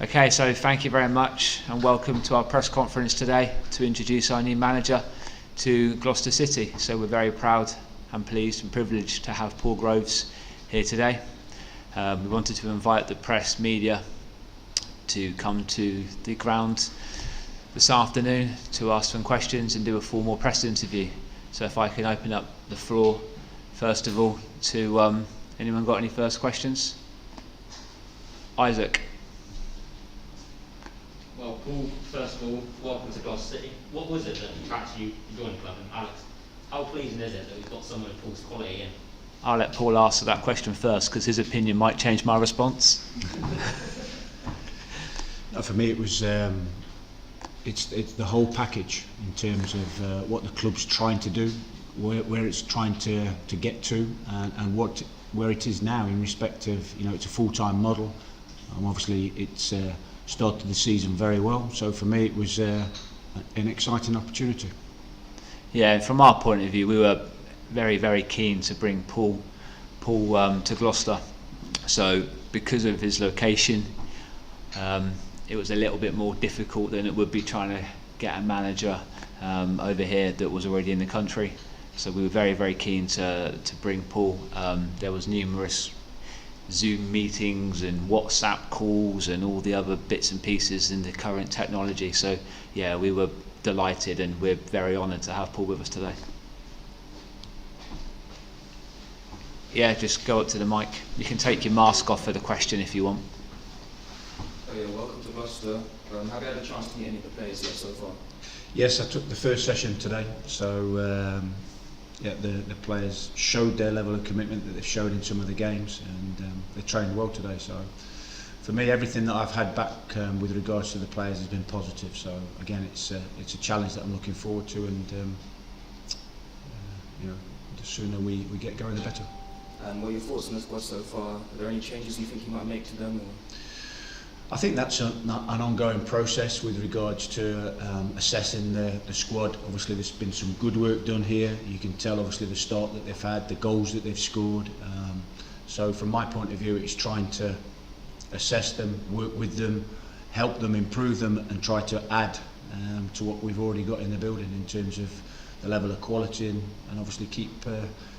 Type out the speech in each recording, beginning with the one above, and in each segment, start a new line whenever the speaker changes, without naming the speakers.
Okay, so thank you very much and welcome to our press conference today to introduce our new manager to Gloucester City. So we're very proud and pleased and privileged to have Paul Groves here today. We wanted to invite the press media to come to the ground this afternoon to ask some questions and do a formal press interview. So if I can open up the floor first of all to anyone got any first questions? Isaac.
Well, Paul, first of all, welcome to Gloucester City. What was it that attracted you to join the club? And Alex, how pleasing is it that we've got someone of Paul's quality in?
I'll let Paul answer that question first because his opinion might change my response.
For me, it was it's the whole package in terms of what the club's trying to do, where it's trying to get to, and where it is now in respect of, you know, it's a full-time model. Obviously, it's started the season very well. So for me, it was an exciting opportunity.
Yeah, from our point of view, we were very, very keen to bring Paul to Gloucester. So because of his location, it was a little bit more difficult than it would be trying to get a manager over here that was already in the country. So we were very, very keen to bring Paul. There was numerous Zoom meetings and WhatsApp calls and all the other bits and pieces in the current technology. So yeah, we were delighted, and we're very honoured to have Paul with us today. Yeah, just go up to the mic. You can take your mask off for the question if you want.
Oh yeah, welcome to Gloucester. Have you had a chance to meet any of the players yet so far?
Yes, I took the first session today. So yeah, the players showed their level of commitment that they've showed in some of the games, and they trained well today. So for me, everything that I've had back with regards to the players has been positive. So again, it's a challenge that I'm looking forward to, and you know, the sooner we get going, the better.
And what are your thoughts on the squad so far? Are there any changes you think you might make to them? Or?
I think that's an ongoing process with regards to assessing the squad. Obviously, there's been some good work done here. You can tell, obviously, the start that they've had, the goals that they've scored. So from my point of view, it's trying to assess them, work with them, help them, improve them, and try to add to what we've already got in the building in terms of the level of quality, and obviously keep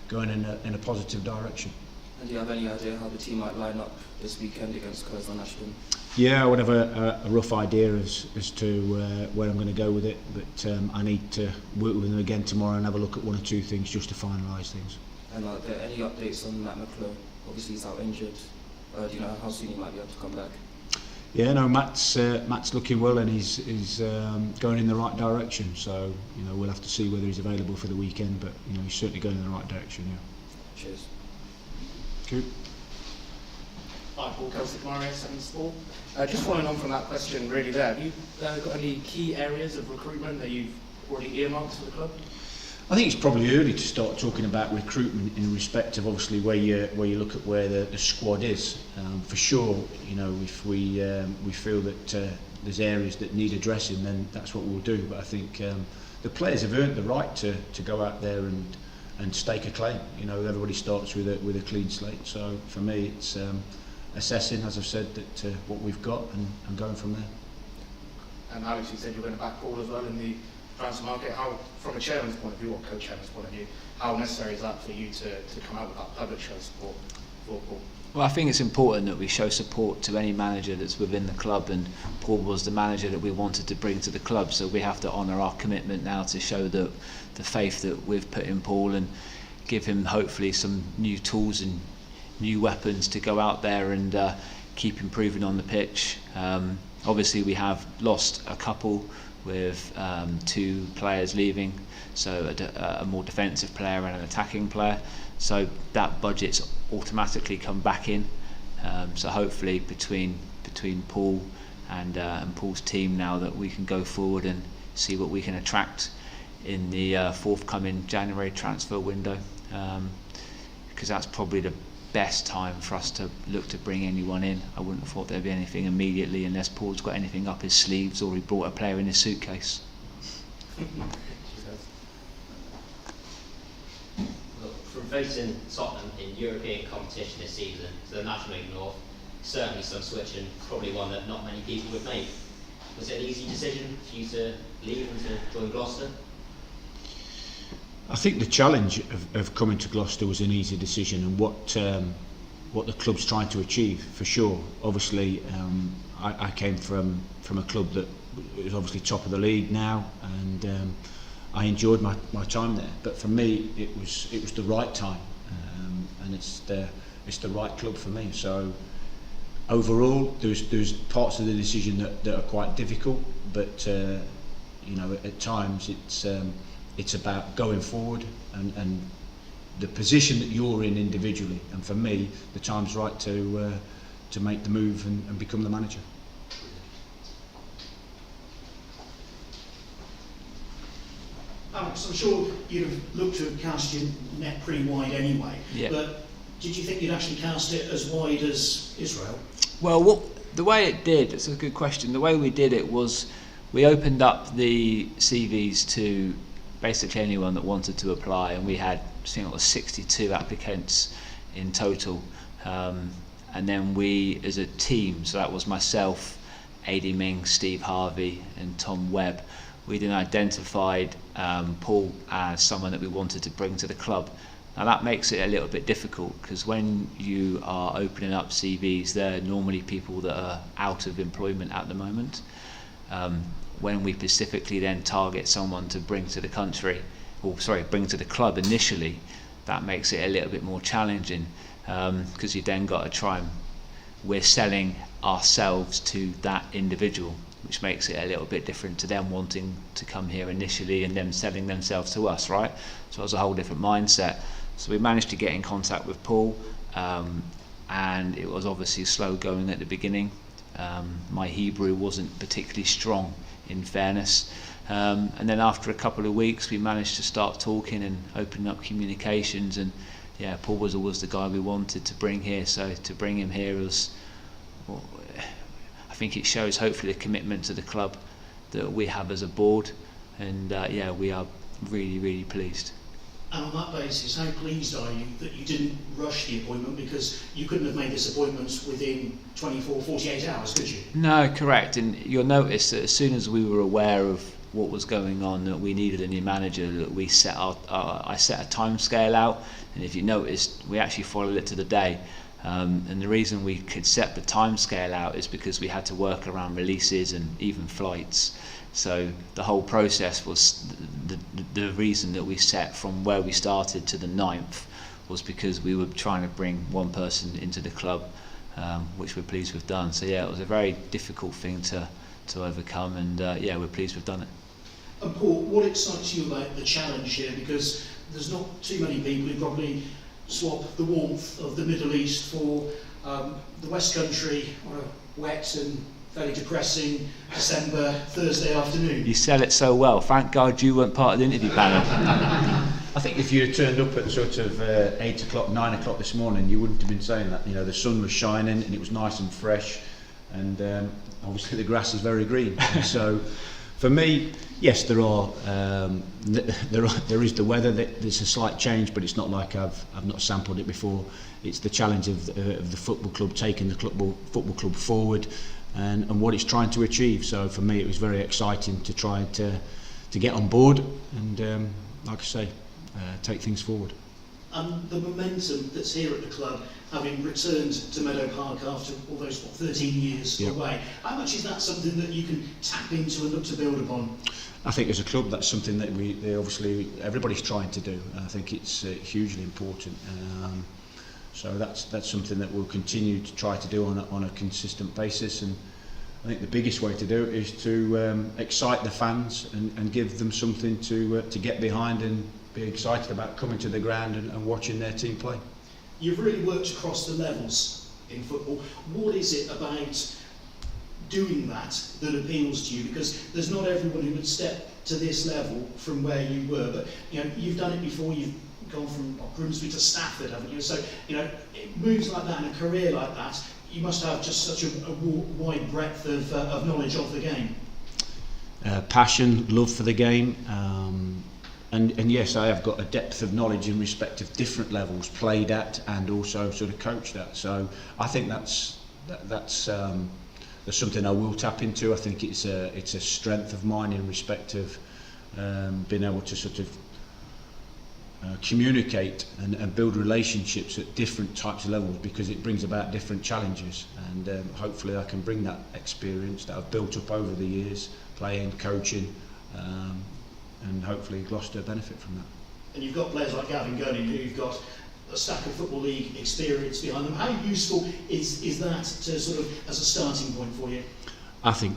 going in a positive direction.
And do you have any idea how the team might line up this weekend against Curzon Ashton?
Yeah, I would have a rough idea as to where I'm going to go with it, but I need to work with them again tomorrow and have a look at one or two things just to finalise things.
And are there any updates on Matt McClure? Obviously he's out injured. Do you know how soon he might be able to come back?
Yeah, no, Matt's looking well, and he's going in the right direction. So you know, we'll have to see whether he's available for the weekend, but you know, he's certainly going in the right direction. Yeah.
Cheers.
Cool.
Hi, Paul Kelsey, Mario, 7 Sport. Just following on from that question, really, there, have you got any key areas of recruitment that you've already earmarked for the club?
I think it's probably early to start talking about recruitment in respect of obviously where you look at where the squad is. For sure, you know, if we feel that there's areas that need addressing, then that's what we'll do. But I think the players have earned the right to go out there and stake a claim. You know, everybody starts with a clean slate. So for me, it's assessing, as I've said, that what we've got and going from there.
And Alex, you said you're going to back Paul as well in the transfer market. How, from a chairman's point of view or co-chairman's point of view, how necessary is that for you to come out with that public show support for Paul?
Well, I think it's important that we show support to any manager that's within the club, and Paul was the manager that we wanted to bring to the club, so we have to honour our commitment now to show the faith that we've put in Paul, and give him hopefully some new tools and new weapons to go out there and keep improving on the pitch. Obviously we have lost a couple with 2 players leaving, so a more defensive player and an attacking player, so that budget's automatically come back in, so hopefully between Paul and Paul's team now, that we can go forward and see what we can attract in the forthcoming January transfer window, because that's probably the best time for us to look to bring anyone in. I wouldn't have thought there'd be anything immediately unless Paul's got anything up his sleeves or he brought a player in his suitcase.
Look, from facing Tottenham in European competition this season to the National League North, certainly some switching, probably one that not many people would make. Was it an easy decision for you to leave and to join Gloucester?
I think the challenge of coming to Gloucester was an easy decision, and what the club's trying to achieve, for sure. Obviously, I came from a club that is obviously top of the league now, and I enjoyed my time there. But for me, it was the right time, and it's the right club for me. So overall, there's parts of the decision that are quite difficult, but you know, at times it's about going forward and the position that you're in individually. And for me, the time's right to make the move and become the manager.
Alex, I'm sure you'd have looked to have cast your net pretty wide anyway,
Yeah.
but did you think you'd actually cast it as wide as Israel?
Well, the way it did, it's a good question. The way we did it was we opened up the CVs to basically anyone that wanted to apply, and we had, I think it was 62 applicants in total. And then we, as a team, so that was myself, Adi Ming, Steve Harvey and Tom Webb, we then identified Paul as someone that we wanted to bring to the club. Now that makes it a little bit difficult, because when you are opening up CVs, they're normally people that are out of employment at the moment. When we specifically then target someone to bring to the country, bring to the club initially, that makes it a little bit more challenging, because you've then got to try and, we're selling ourselves to that individual, which makes it a little bit different to them wanting to come here initially and them selling themselves to us, right? So it was a whole different mindset. So we managed to get in contact with Paul, and it was obviously slow going at the beginning. My Hebrew wasn't particularly strong, in fairness. And then after a couple of weeks, we managed to start talking and opening up communications. And yeah, Paul was always the guy we wanted to bring here. So to bring him here was, well, I think it shows hopefully the commitment to the club that we have as a board. And yeah, we are really, really pleased.
And on that basis, how pleased are you that you didn't rush the appointment, because you couldn't have made this appointment within 24, 48 hours, could you?
No, correct. And you'll notice that as soon as we were aware of what was going on, that we needed a new manager, that we set I set a time scale out, and if you noticed, we actually followed it to the day. And the reason we could set the time scale out is because we had to work around releases and even flights. So the whole process was the reason that we set from where we started to the 9th was because we were trying to bring one person into the club, which we're pleased we've done. So yeah, it was a very difficult thing to overcome, and yeah, we're pleased we've done it.
And Paul, what excites you about the challenge here? Because there's not too many people who probably swap the warmth of the Middle East for the West Country on a wet and fairly depressing December Thursday afternoon.
You sell it so well. Thank God you weren't part of the interview panel.
I think if you'd turned up at sort of 8 o'clock, 9 o'clock this morning, you wouldn't have been saying that. You know, the sun was shining and it was nice and fresh, and obviously the grass is very green. So for me, yes, there is the weather. There's a slight change, but it's not like I've not sampled it before. It's the challenge of the football club, taking the football club forward, and what it's trying to achieve. So for me, it was very exciting to try to get on board and, like I say, take things forward.
And the momentum that's here at the club, having returned to Meadow Park after all those 13 years away, how much is that something that you can tap into and look to build upon?
I think as a club, that's something that obviously everybody's trying to do. I think it's hugely important. So that's something that we'll continue to try to do on a consistent basis. And I think the biggest way to do it is to excite the fans and give them something to get behind and be excited about coming to the ground and watching their team play.
You've really worked across the levels in football. What is it about doing that appeals to you? Because there's not everyone who would step to this level from where you were, but you know, you've done it before. You've gone from Grimsby to Stafford, haven't you? So you know, moves like that and a career like that, you must have just such a wide breadth of knowledge of the game.
Passion, love for the game, and yes, I have got a depth of knowledge in respect of different levels played at and also sort of coached at. So I think that's something I will tap into. I think it's a strength of mine in respect of being able to sort of communicate and build relationships at different types of levels, because it brings about different challenges, and hopefully I can bring that experience that I've built up over the years, playing, coaching, and hopefully Gloucester benefit from that.
And you've got players like Gavin Gunning, who've got a stack of Football League experience behind them. How useful is that to sort of as a starting point for you? I
think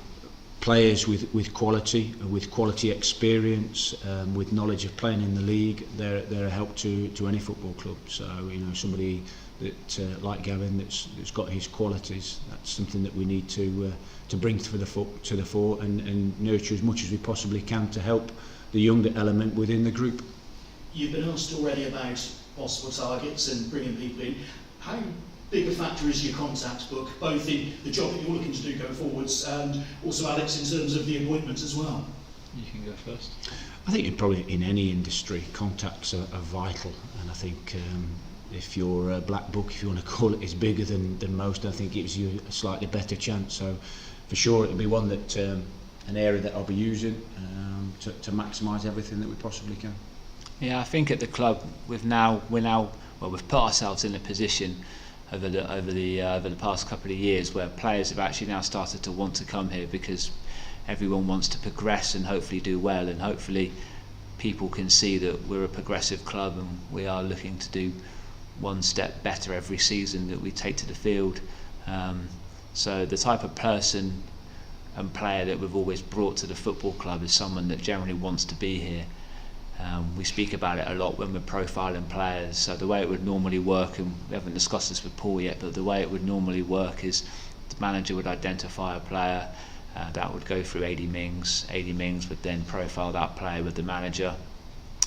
players with quality experience, with knowledge of playing in the league, they're a help to any football club. So you know, somebody that like Gavin that's got his qualities, that's something that we need to bring to the fore and nurture as much as we possibly can to help the younger element within the group.
You've been asked already about possible targets and bringing people in. How big a factor is your contact book, both in the job that you're looking to do going forwards and also, Alex, in terms of the appointments as well?
You can go first.
I think probably in any industry, contacts are vital, and I think if your black book, if you want to call it, is bigger than most, I think it gives you a slightly better chance. So for sure it'll be one that an area that I'll be using to maximise everything that we possibly can.
Yeah, I think at the club we've put ourselves in a position over the past couple of years where players have actually now started to want to come here because everyone wants to progress and hopefully do well, and hopefully people can see that we're a progressive club and we are looking to do one step better every season that we take to the field. So the type of person and player that we've always brought to the football club is someone that generally wants to be here. We speak about it a lot when we're profiling players. So the way it would normally work, and we haven't discussed this with Paul yet, but the way it would normally work is the manager would identify a player, that would go through AD Mings. AD Mings would then profile that player with the manager.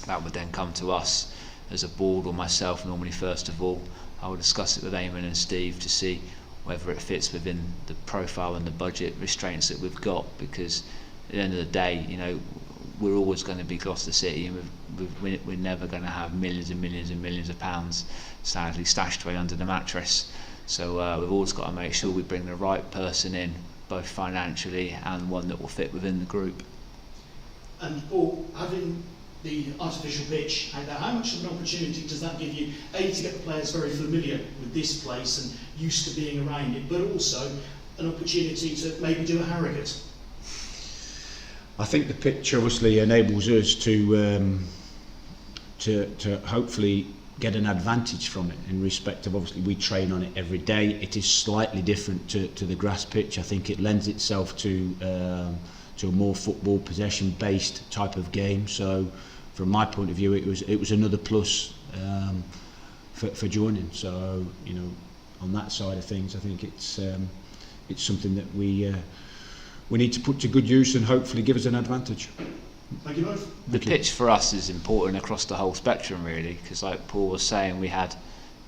That would then come to us as a board, or myself normally first of all. I would discuss it with Eamon and Steve to see whether it fits within the profile and the budget restraints that we've got, because at the end of the day, you know, we're always going to be Gloucester City, and we're never going to have millions and millions and millions of pounds sadly stashed away under the mattress. So we've always got to make sure we bring the right person in, both financially and one that will fit within the group.
And Paul, having the artificial pitch out there, how much of an opportunity does that give you, A, to get the players very familiar with this place and used to being around it, but also an opportunity to maybe do a Harrogate?
I think the pitch obviously enables us to hopefully get an advantage from it, in respect of obviously we train on it every day. It is slightly different to the grass pitch. I think it lends itself to a more football possession based type of game. So from my point of view, it was another plus for joining. So you know, on that side of things, I think it's something that we need to put to good use and hopefully give us an advantage.
Thank you both.
The pitch for us is important across the whole spectrum really, because like Paul was saying, we had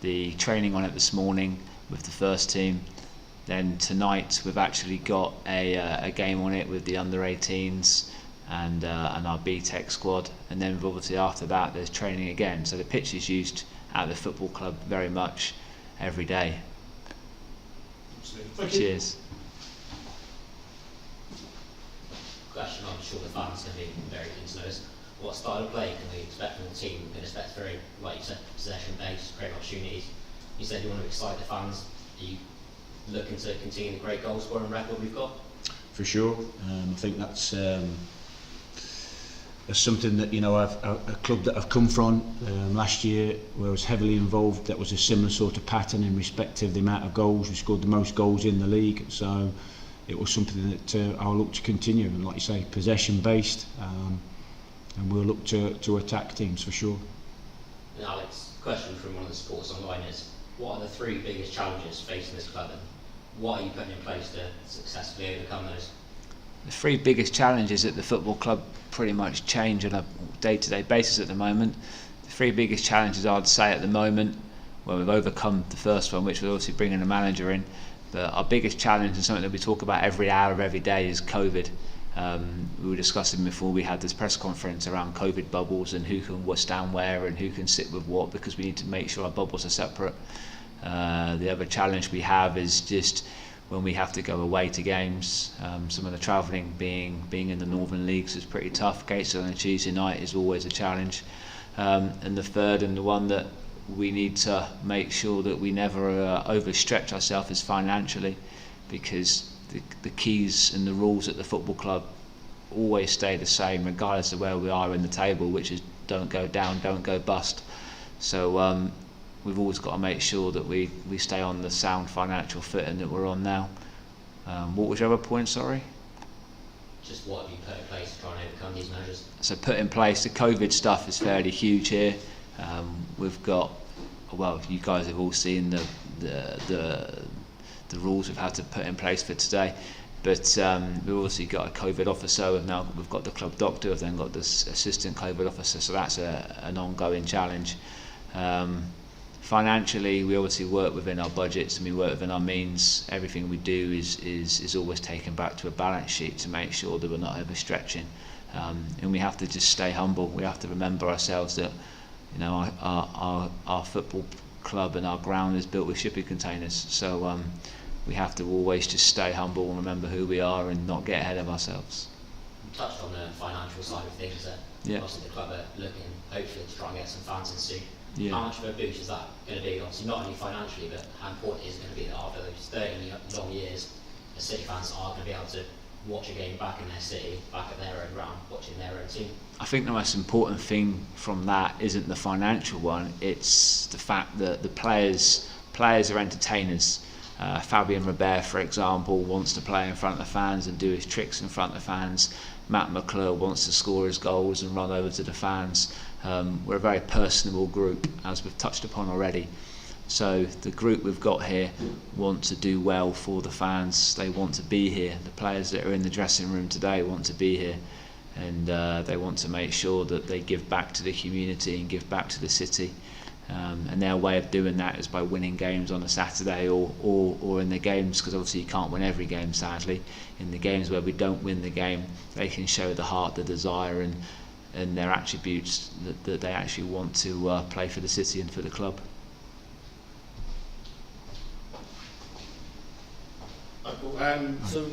the training on it this morning with the first team. Then tonight we've actually got a game on it with the under-18s and our B-Tech squad, and then obviously after that there's training again. So the pitch is used at the football club very much every day.
Thank you.
Cheers.
Question I'm sure the fans can be very keen to know is what style of play can we expect from the team? We can expect very, like you said, possession based, great opportunities. You said you want to excite the fans. Are you looking to continue the great goal scoring record we've got?
For sure. I think that's something that, you know, a club that I've come from last year, where I was heavily involved, that was a similar sort of pattern in respect of the amount of goals. We scored the most goals in the league, so it was something that I'll look to continue, and like you say, possession based, and we'll look to attack teams for sure.
And Alex, question from one of the supporters online is, what are the 3 biggest challenges facing this club, and what are you putting in place to successfully overcome those?
The 3 biggest challenges at the football club pretty much change on a day-to-day basis at the moment. The 3 biggest challenges I'd say at the moment, well, we've overcome the first one, which was obviously bringing a manager in. But our biggest challenge, and something that we talk about every hour of every day, is COVID. We were discussing before we had this press conference around COVID bubbles and who can stand where and who can sit with what, because we need to make sure our bubbles are separate. The other challenge we have is just when we have to go away to games. Some of the travelling being in the Northern Leagues is pretty tough. Gates on a Tuesday night is always a challenge. And the third, and the one that we need to make sure that we never overstretch ourselves is financially, because the keys and the rules at the football club always stay the same regardless of where we are in the table, which is don't go down, don't go bust. So we've always got to make sure that we stay on the sound financial footing that we're on now. What was your other point, sorry?
Just what have you put in place to try and overcome these measures?
So put in place, the COVID stuff is fairly huge here. We've got, well, you guys have all seen the rules we've had to put in place for today. But we've also got a COVID officer. We've got the club doctor. We've then got this assistant COVID officer. So that's an ongoing challenge. Financially, we obviously work within our budgets and we work within our means. Everything we do is always taken back to a balance sheet to make sure that we're not overstretching. And we have to just stay humble. We have to remember ourselves that, you know, our football club and our ground is built with shipping containers. So we have to always just stay humble and remember who we are and not get ahead of ourselves.
You touched on the financial side of things that obviously the club are looking hopefully to try and get some fans in soon.
Yeah.
How much of a boost is that going to be? Obviously not only financially, but how important is it going to be that after those 30 long years, the City fans are going to be able to watch a game back in their city, back at their own ground, watching their own team?
I think the most important thing from that isn't the financial one, it's the fact that the players are entertainers. Fabien Robert, for example, wants to play in front of the fans and do his tricks in front of the fans. Matt McClure wants to score his goals and run over to the fans. We're a very personable group, as we've touched upon already. So the group we've got here want to do well for the fans. They want to be here. The players that are in the dressing room today want to be here, and they want to make sure that they give back to the community and give back to the city. And their way of doing that is by winning games on a Saturday or in the games, because obviously you can't win every game, sadly. In the games where we don't win the game, they can show the heart, the desire and their attributes that they actually want to play for the city and for the club.
So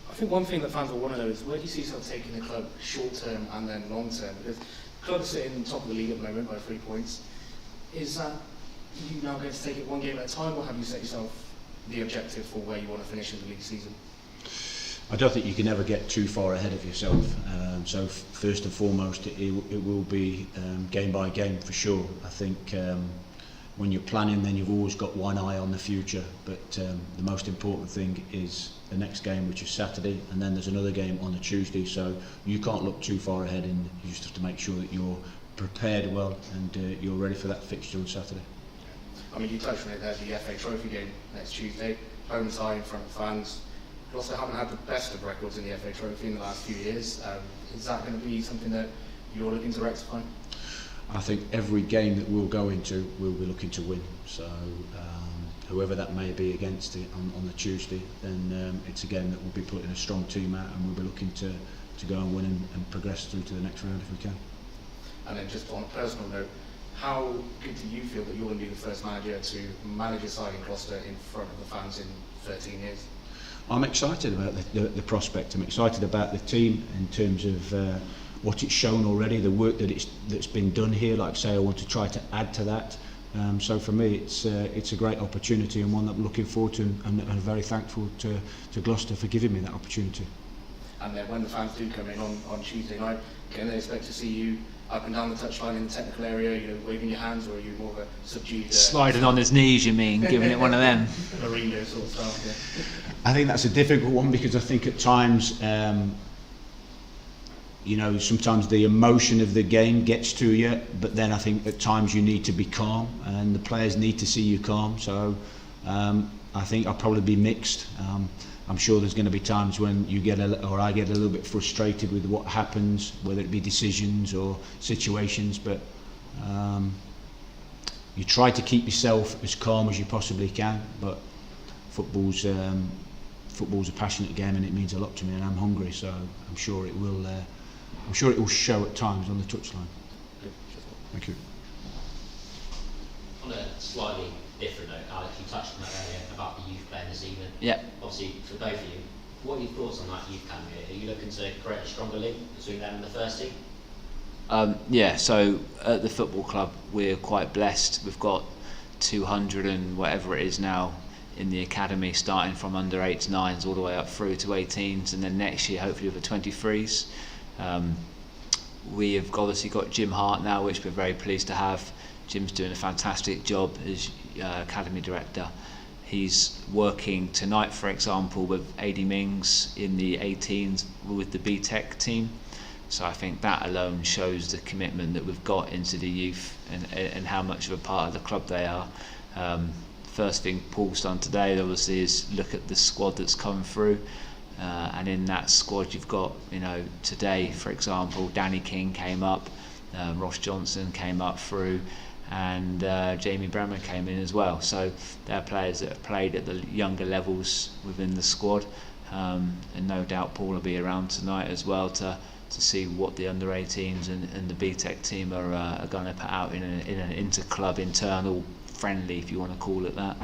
I think one thing that fans will want to know is, where do you see yourself taking the club short term and then long term? Because the club is sitting top of the league at the moment by 3 points. Is that you now going to take it one game at a time, or have you set yourself the objective for where you want to finish in the league season?
I don't think you can ever get too far ahead of yourself. So first and foremost, it will be game by game for sure. I think when you're planning, then you've always got one eye on the future. But the most important thing is the next game, which is Saturday, and then there's another game on a Tuesday. So you can't look too far ahead, and you just have to make sure that you're prepared well and you're ready for that fixture on Saturday.
I mean, you touched on it there, the FA Trophy game next Tuesday, home tie in front of fans. You also haven't had the best of records in the FA Trophy in the last few years. Is that going to be something that you're looking to rectify?
I think every game that we'll go into, we'll be looking to win. So whoever that may be against it on the Tuesday, then it's a game that we'll be putting a strong team out, and we'll be looking to go and win and progress through to the next round if we can.
And then just on a personal note, how good do you feel that you're going to be the first manager to manage a side in Gloucester in front of the fans in 13 years?
I'm excited about the prospect. I'm excited about the team in terms of what it's shown already, the work that's been done here. Like I say, I want to try to add to that. So for me, it's a great opportunity, and one that I'm looking forward to, and very thankful to Gloucester for giving me that opportunity.
And then when the fans do come in on Tuesday night, can they expect to see you up and down the touchline in the technical area, you know, waving your hands, or are you more of a subdued...
Sliding on his knees, you mean, giving it one of them?
Mourinho sort of stuff, yeah.
I think that's a difficult one, because I think at times, you know, sometimes the emotion of the game gets to you, but then I think at times you need to be calm, and the players need to see you calm. So I think I'll probably be mixed. I'm sure there's going to be times when you get I get a little bit frustrated with what happens, whether it be decisions or situations, but you try to keep yourself as calm as you possibly can. But football's a passionate game, and it means a lot to me, and I'm hungry, so I'm sure it will show at times on the touchline. Thank you.
On a slightly different note, Alex, you touched on that earlier about the youth playing this evening.
Yeah.
Obviously, for both of you, what are your thoughts on that youth academy? Are you looking to create a stronger link between them and the first team?
Yeah, so at the football club we're quite blessed. We've got 200 and whatever it is now in the academy, starting from under 8s, 9s all the way up through to 18s, and then next year hopefully with the 23s. We have obviously got Jim Hart now, which we're very pleased to have. Jim's doing a fantastic job as academy director. He's working tonight, for example, with AD Mings in the 18s with the BTEC team. So I think that alone shows the commitment that we've got into the youth and how much of a part of the club they are. First thing Paul's done today, obviously, is look at the squad that's come through. and in that squad you've got, you know, today, for example, Danny King came up, Ross Johnson came up through, and Jamie Bremer came in as well. So they're players that have played at the younger levels within the squad, and no doubt Paul will be around tonight as well to see what the under-18s and the BTEC team are going to put out in an inter-club internal friendly, if you want to call it that.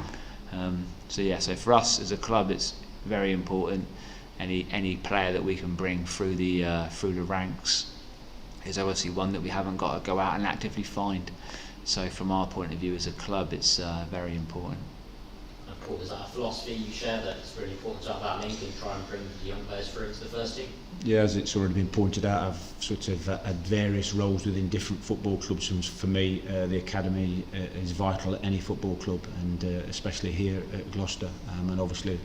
So for us as a club, it's very important. Any player that we can bring through the ranks is obviously one that we haven't got to go out and actively find. So from our point of view as a club, it's very important.
And Paul, is that a philosophy you share, that it's really important to have that link and try and bring the young players through into the first team?
Yeah, as it's already been pointed out, I've sort of had various roles within different football clubs, and for me the academy is vital at any football club, and especially here at Gloucester, and obviously,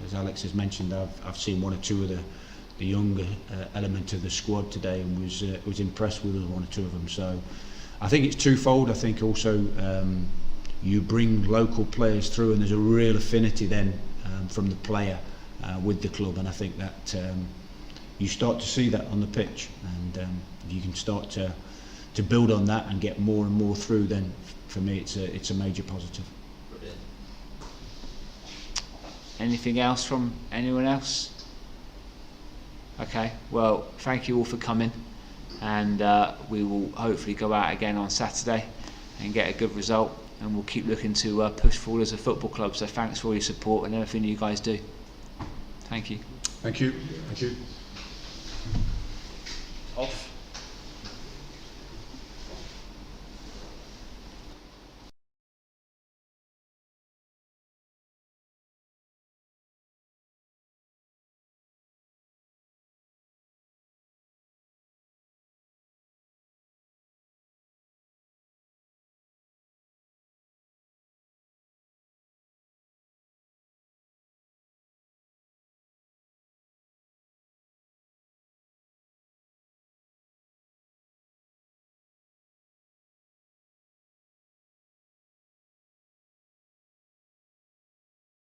as Alex has mentioned, I've seen one or two of the younger element of the squad today, and was impressed with one or two of them. So I think it's twofold. I think also you bring local players through, and there's a real affinity then from the player with the club, and I think that you start to see that on the pitch, and if you can start to build on that and get more and more through, then for me it's a major positive.
Brilliant.
Anything else from anyone else? Okay, well, thank you all for coming, and we will hopefully go out again on Saturday and get a good result, and we'll keep looking to push forward as a football club. So thanks for all your support and everything you guys do. Thank you.
Thank you. Thank you.
Off.